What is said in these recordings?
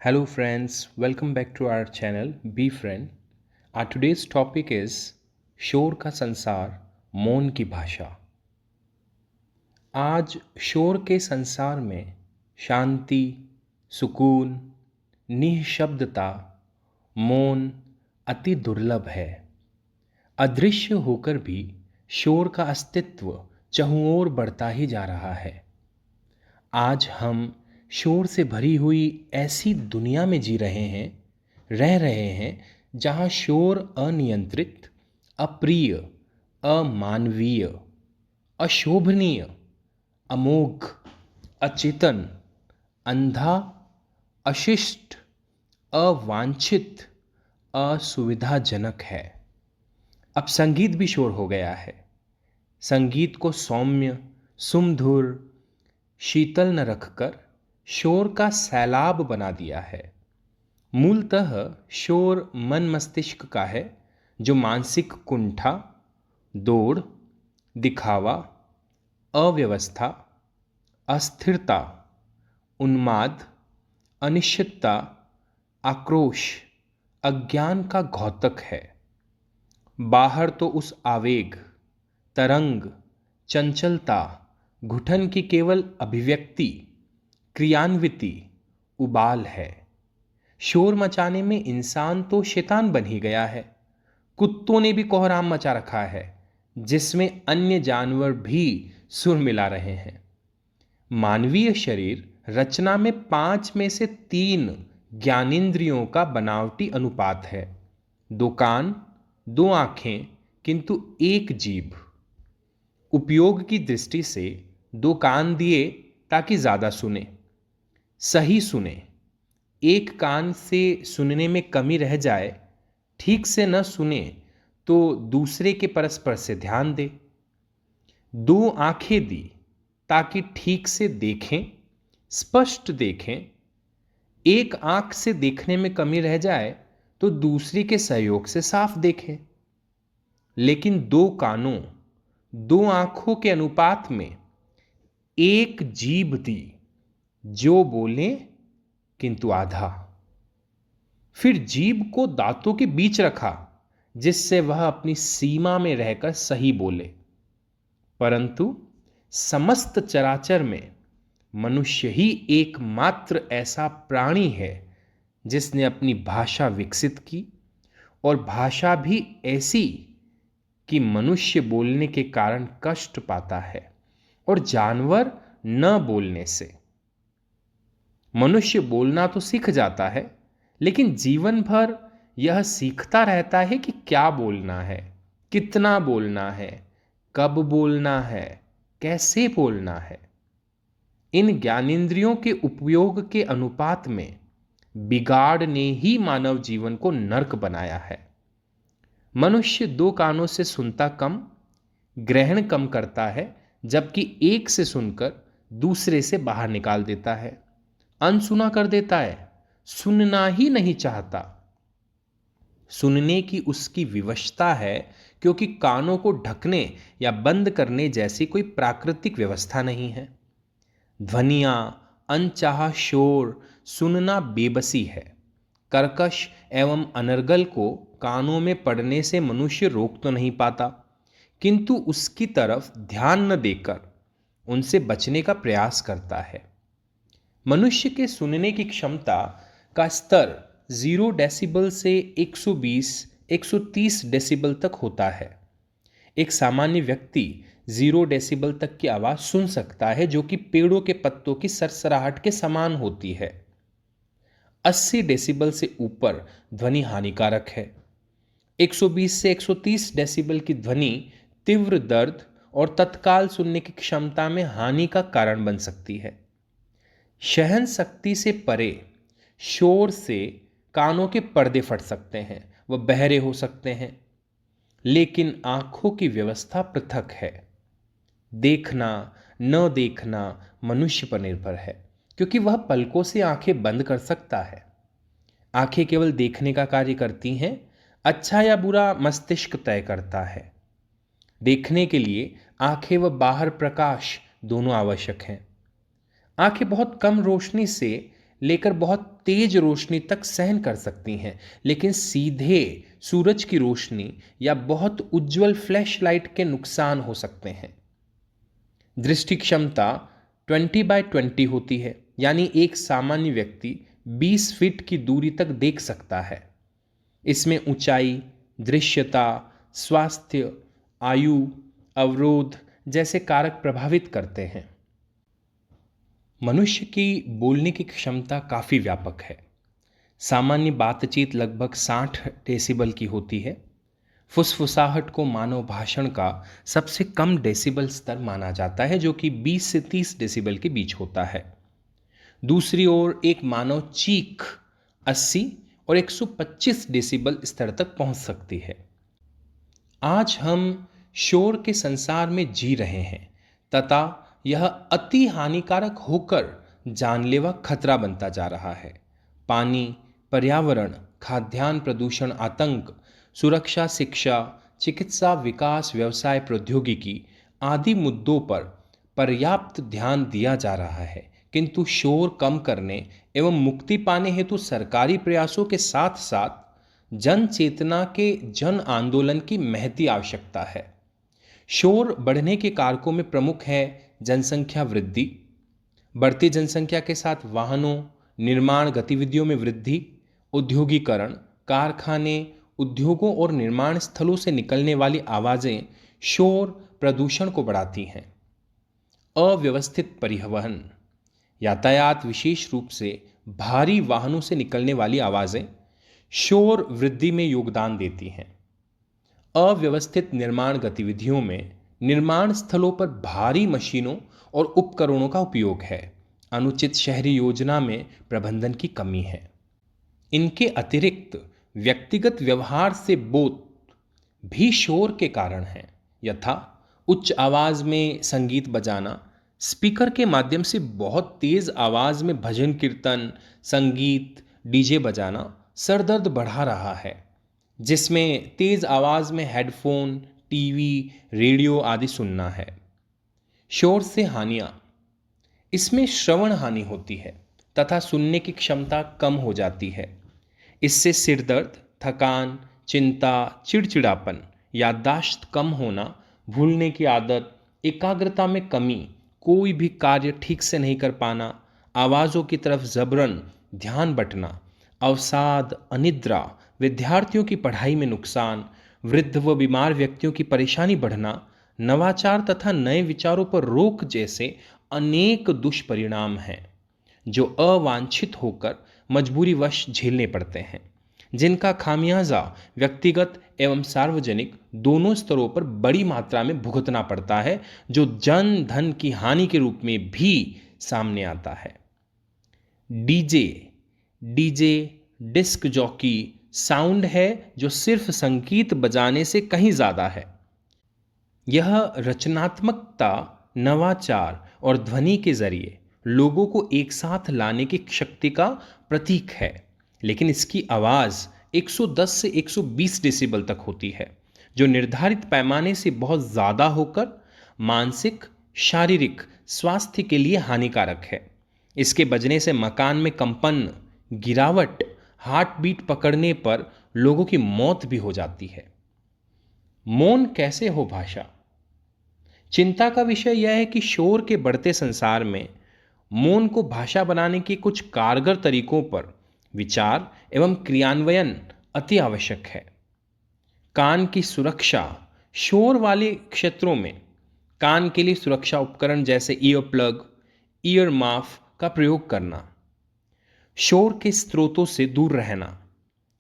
Hello, friends. Welcome back to our channel, Be Friend. Our today's topic is शोर का संसार, मौन की भाषा। आज शोर के संसार में शांति, सुकून, निःशब्दता, मौन अति दुर्लभ है। अदृश्य होकर भी शोर का अस्तित्व चहुं ओर बढ़ता ही जा रहा है। आज हम शोर से भरी हुई ऐसी दुनिया में जी रहे हैं, रह रहे हैं, जहां शोर अनियंत्रित, अप्रिय, अमानवीय, अशोभनीय, अमोघ, अचेतन, अंधा, अशिष्ट, अवांछित, असुविधाजनक है। अब संगीत भी शोर हो गया है। संगीत को सौम्य, सुमधुर, शीतल न रखकर शोर का सैलाब बना दिया है। मूलतः शोर मन मस्तिष्क का है, जो मानसिक कुंठा, दौड़, दिखावा, अव्यवस्था, अस्थिरता, उन्माद, अनिश्चितता, आक्रोश, अज्ञान का घौतक है। बाहर तो उस आवेग, तरंग, चंचलता, घुटन की केवल अभिव्यक्ति, क्रियान्विति, उबाल है। शोर मचाने में इंसान तो शैतान बन ही गया है। कुत्तों ने भी कोहराम मचा रखा है, जिसमें अन्य जानवर भी सुर मिला रहे हैं। मानवीय शरीर रचना में 5 में से 3 ज्ञानेंद्रियों का बनावटी अनुपात है। 2 कान, 2 आंखें, किंतु 1 जीभ। उपयोग की दृष्टि से 2 कान दिए ताकि ज्यादा सुने, सही सुने। 1 कान से सुनने में कमी रह जाए, ठीक से न सुने तो दूसरे के परस्पर से ध्यान दे। 2 आंखें दी ताकि ठीक से देखें, स्पष्ट देखें। 1 आंख से देखने में कमी रह जाए तो दूसरे के सहयोग से साफ देखें। लेकिन 2 कानों, 2 आंखों के अनुपात में 1 जीभ दी, जो बोले किंतु आधा। फिर जीभ को दांतों के बीच रखा, जिससे वह अपनी सीमा में रहकर सही बोले। परंतु समस्त चराचर में मनुष्य ही एकमात्र ऐसा प्राणी है जिसने अपनी भाषा विकसित की, और भाषा भी ऐसी कि मनुष्य बोलने के कारण कष्ट पाता है और जानवर न बोलने से। मनुष्य बोलना तो सीख जाता है, लेकिन जीवन भर यह सीखता रहता है कि क्या बोलना है, कितना बोलना है, कब बोलना है, कैसे बोलना है। इन ज्ञानेंद्रियों के उपयोग के अनुपात में बिगाड़ ने ही मानव जीवन को नर्क बनाया है। मनुष्य 2 कानों से सुनता कम, ग्रहण कम करता है, जबकि 1 से सुनकर दूसरे से बाहर निकाल देता है, अनसुना कर देता है, सुनना ही नहीं चाहता। सुनने की उसकी विवशता है, क्योंकि कानों को ढकने या बंद करने जैसी कोई प्राकृतिक व्यवस्था नहीं है। ध्वनियां, अनचाहा शोर सुनना बेबसी है। कर्कश एवं अनर्गल को कानों में पड़ने से मनुष्य रोक तो नहीं पाता, किंतु उसकी तरफ ध्यान न देकर उनसे बचने का प्रयास करता है। मनुष्य के सुनने की क्षमता का स्तर 0 डेसिबल से 120-130 डेसिबल तक होता है। एक सामान्य व्यक्ति 0 डेसिबल तक की आवाज सुन सकता है, जो कि पेड़ों के पत्तों की सरसराहट के समान होती है। 80 डेसिबल से ऊपर ध्वनि हानिकारक है। 120 से 130 डेसिबल की ध्वनि तीव्र दर्द और तत्काल सुनने की क्षमता में हानि का कारण बन सकती है। सहन शक्ति से परे शोर से कानों के पर्दे फट सकते हैं, वह बहरे हो सकते हैं। लेकिन आंखों की व्यवस्था पृथक है। देखना न देखना मनुष्य पर निर्भर है, क्योंकि वह पलकों से आंखें बंद कर सकता है। आंखें केवल देखने का कार्य करती हैं, अच्छा या बुरा मस्तिष्क तय करता है। देखने के लिए आंखें व बाहर प्रकाश दोनों आवश्यक हैं। आंखें बहुत कम रोशनी से लेकर बहुत तेज रोशनी तक सहन कर सकती हैं, लेकिन सीधे सूरज की रोशनी या बहुत उज्जवल फ्लैश लाइट के नुकसान हो सकते हैं। दृष्टि क्षमता 20x20 होती है, यानी एक सामान्य व्यक्ति 20 फीट की दूरी तक देख सकता है। इसमें ऊंचाई, दृश्यता, स्वास्थ्य, आयु, अवरोध जैसे कारक प्रभावित करते हैं। मनुष्य की बोलने की क्षमता काफ़ी व्यापक है। सामान्य बातचीत लगभग 60 डेसिबल की होती है। फुसफुसाहट को मानव भाषण का सबसे कम डेसिबल स्तर माना जाता है, जो कि 20 से 30 डेसिबल के बीच होता है। दूसरी ओर एक मानव चीख 80 और 125 डेसिबल स्तर तक पहुंच सकती है। आज हम शोर के संसार में जी रहे हैं तथा यह अति हानिकारक होकर जानलेवा खतरा बनता जा रहा है। पानी, पर्यावरण, खाद्यान्न प्रदूषण, आतंक, सुरक्षा, शिक्षा, चिकित्सा, विकास, व्यवसाय, प्रौद्योगिकी आदि मुद्दों पर पर्याप्त ध्यान दिया जा रहा है, किंतु शोर कम करने एवं मुक्ति पाने हेतु सरकारी प्रयासों के साथ साथ जन चेतना के जन आंदोलन की महती आवश्यकता है। शोर बढ़ने के कारकों में प्रमुख है जनसंख्या वृद्धि, बढ़ती जनसंख्या के साथ वाहनों, निर्माण गतिविधियों में वृद्धि, औद्योगिकरण, कारखाने, उद्योगों और निर्माण स्थलों से निकलने वाली आवाज़ें शोर प्रदूषण को बढ़ाती हैं। अव्यवस्थित परिवहन, यातायात, विशेष रूप से भारी वाहनों से निकलने वाली आवाज़ें शोर वृद्धि में योगदान देती हैं। अव्यवस्थित निर्माण गतिविधियों में निर्माण स्थलों पर भारी मशीनों और उपकरणों का उपयोग है। अनुचित शहरी योजना में प्रबंधन की कमी है। इनके अतिरिक्त व्यक्तिगत व्यवहार से बोध भी शोर के कारण है, यथा उच्च आवाज में संगीत बजाना, स्पीकर के माध्यम से बहुत तेज आवाज में भजन कीर्तन, संगीत, डीजे बजाना सरदर्द बढ़ा रहा है, जिसमें तेज आवाज में हेडफोन, टीवी, रेडियो आदि सुनना है। शोर से हानियां, इसमें श्रवण हानि होती है तथा सुनने की क्षमता कम हो जाती है। इससे सिरदर्द, थकान, चिंता, चिड़चिड़ापन, याददाश्त कम होना, भूलने की आदत, एकाग्रता में कमी, कोई भी कार्य ठीक से नहीं कर पाना, आवाज़ों की तरफ जबरन ध्यान बंटना, अवसाद, अनिद्रा, विद्यार्थियों की पढ़ाई में नुकसान, वृद्ध व बीमार व्यक्तियों की परेशानी बढ़ना, नवाचार तथा नए विचारों पर रोक जैसे अनेक दुष्परिणाम हैं जो अवांछित होकर मजबूरीवश झेलने पड़ते हैं, जिनका खामियाजा व्यक्तिगत एवं सार्वजनिक दोनों स्तरों पर बड़ी मात्रा में भुगतना पड़ता है, जो जन धन की हानि के रूप में भी सामने आता है। डीजे, डिस्क जॉकी साउंड है जो सिर्फ संगीत बजाने से कहीं ज्यादा है। यह रचनात्मकता, नवाचार और ध्वनि के जरिए लोगों को एक साथ लाने की शक्ति का प्रतीक है, लेकिन इसकी आवाज़ 110 से 120 डेसिबल तक होती है, जो निर्धारित पैमाने से बहुत ज़्यादा होकर मानसिक, शारीरिक स्वास्थ्य के लिए हानिकारक है। इसके बजने से मकान में कंपन, गिरावट, हार्ट बीट पकड़ने पर लोगों की मौत भी हो जाती है। मौन कैसे हो भाषा? चिंता का विषय यह है कि शोर के बढ़ते संसार में मौन को भाषा बनाने के कुछ कारगर तरीकों पर विचार एवं क्रियान्वयन अति आवश्यक है। कान की सुरक्षा, शोर वाले क्षेत्रों में कान के लिए सुरक्षा उपकरण जैसे ईयर प्लग, ईयर माफ का प्रयोग करना, शोर के स्रोतों से दूर रहना,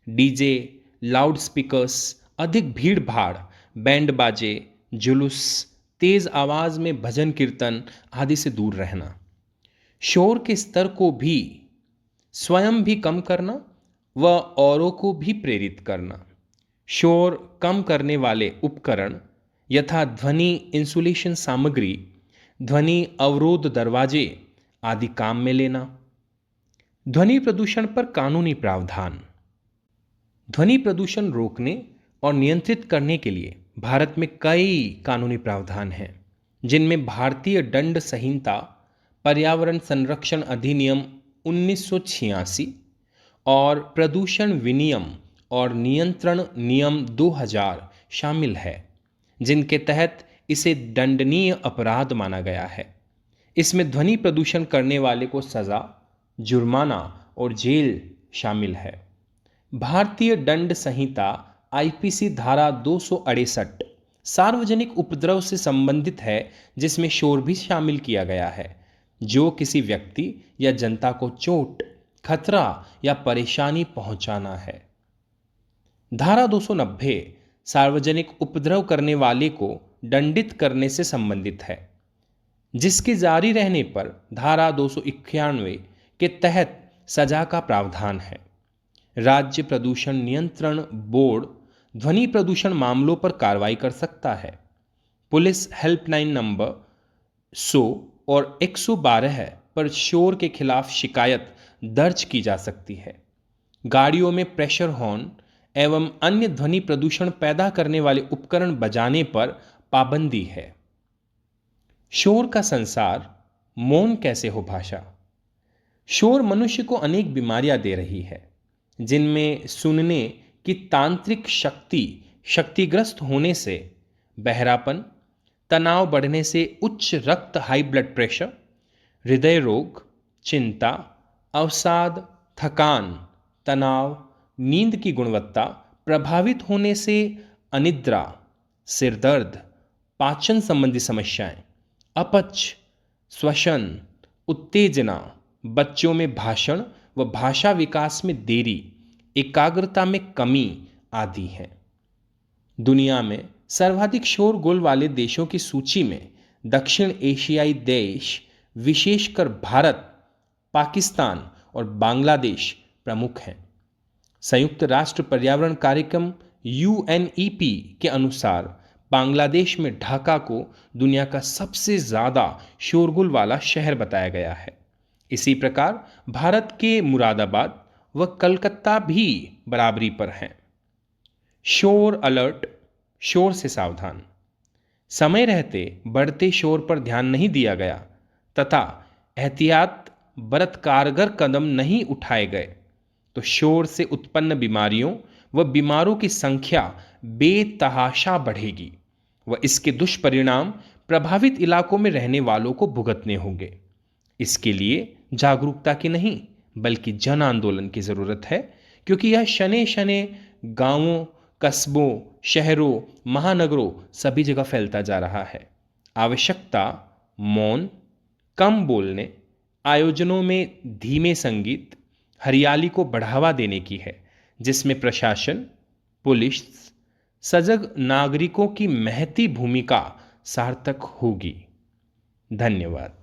डीजे, लाउड स्पीकर्स, अधिक भीड़ भाड़, बैंड बाजे, जुलूस, तेज आवाज में भजन कीर्तन आदि से दूर रहना, शोर के स्तर को भी स्वयं भी कम करना व औरों को भी प्रेरित करना। शोर कम करने वाले उपकरण यथा ध्वनि इंसुलेशन सामग्री, ध्वनि अवरोध दरवाजे आदि काम में लेना। ध्वनि प्रदूषण पर कानूनी प्रावधान। ध्वनि प्रदूषण रोकने और नियंत्रित करने के लिए भारत में कई कानूनी प्रावधान हैं, जिनमें भारतीय दंड संहिता, पर्यावरण संरक्षण अधिनियम 1986 और प्रदूषण विनियम और नियंत्रण नियम 2000 शामिल है, जिनके तहत इसे दंडनीय अपराध माना गया है। इसमें ध्वनि प्रदूषण करने वाले को सजा, जुर्माना और जेल शामिल है। भारतीय दंड संहिता आईपीसी धारा 268 सार्वजनिक उपद्रव से संबंधित है, जिसमें शोर भी शामिल किया गया है, जो किसी व्यक्ति या जनता को चोट, खतरा या परेशानी पहुंचाना है। धारा 290 सार्वजनिक उपद्रव करने वाले को दंडित करने से संबंधित है, जिसके जारी रहने पर धारा 291 के तहत सजा का प्रावधान है। राज्य प्रदूषण नियंत्रण बोर्ड ध्वनि प्रदूषण मामलों पर कार्रवाई कर सकता है। पुलिस हेल्पलाइन नंबर 100 और 112 पर शोर के खिलाफ शिकायत दर्ज की जा सकती है। गाड़ियों में प्रेशर हॉर्न एवं अन्य ध्वनि प्रदूषण पैदा करने वाले उपकरण बजाने पर पाबंदी है। शोर का संसार, मौन कैसे हो भाषा। शोर मनुष्य को अनेक बीमारियां दे रही है, जिनमें सुनने की तांत्रिक शक्ति क्षतिग्रस्त होने से बहरापन, तनाव बढ़ने से उच्च रक्त हाई ब्लड प्रेशर, हृदय रोग, चिंता, अवसाद, थकान, तनाव, नींद की गुणवत्ता प्रभावित होने से अनिद्रा, सिर दर्द, पाचन संबंधी समस्याएं, अपच, श्वसन, उत्तेजना, बच्चों में भाषण व भाषा विकास में देरी, एकाग्रता में कमी आदि हैं। दुनिया में सर्वाधिक शोरगुल वाले देशों की सूची में दक्षिण एशियाई देश, विशेषकर भारत, पाकिस्तान और बांग्लादेश प्रमुख हैं। संयुक्त राष्ट्र पर्यावरण कार्यक्रम यूएनईपी के अनुसार बांग्लादेश में ढाका को दुनिया का सबसे ज्यादा शोरगुल वाला शहर बताया गया है। इसी प्रकार भारत के मुरादाबाद व कलकत्ता भी बराबरी पर हैं। शोर अलर्ट, शोर से सावधान। समय रहते बढ़ते शोर पर ध्यान नहीं दिया गया तथा एहतियात बरत कारगर कदम नहीं उठाए गए तो शोर से उत्पन्न बीमारियों व बीमारों की संख्या बेतहाशा बढ़ेगी व इसके दुष्परिणाम प्रभावित इलाकों में रहने वालों को भुगतने होंगे। इसके लिए जागरूकता की नहीं बल्कि जन आंदोलन की जरूरत है, क्योंकि यह शने शने गांवों, कस्बों, शहरों, महानगरों सभी जगह फैलता जा रहा है। आवश्यकता मौन, कम बोलने, आयोजनों में धीमे संगीत, हरियाली को बढ़ावा देने की है, जिसमें प्रशासन, पुलिस, सजग नागरिकों की महती भूमिका सार्थक होगी। धन्यवाद।